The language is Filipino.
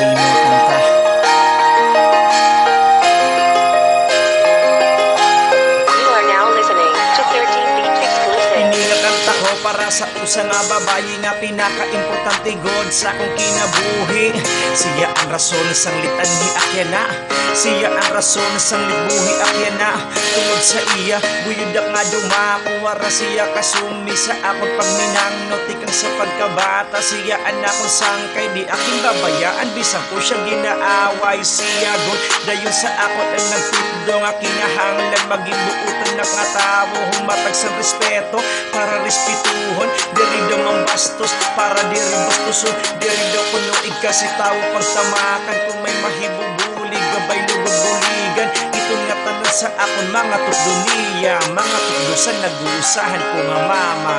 sa imong kanta. You are now listening to 13 Beats Exclusive. Ini nga kanta ko para sa usa nga babayi nga pinaka-importante god sa akong kinabuhi. Siya ang rason sang litanhi akyana, siya ang rason sang libuhi akyana. Tungod sa iya buyod nga dumakuwara, siya kasumi sa akong pagminang notikang sa pagkabata. Siya anak kong sangkay di aking babayaan, bisang ko siya ginaaway. Siya god dayon sa akon ang nagtutdo nga kinahanglan maging buutan na nga tawo, humatag sa respeto para respetuhon. Diri daw ang bastos para diri bastuson, diri daw kuno igkasi tawo pagsamakan. Kung may mahibubulig gabay lugod-buligan, ito nga tanan sa akon mga tukdo niya, mga tukdo sa nag-uusahan ko nga mama.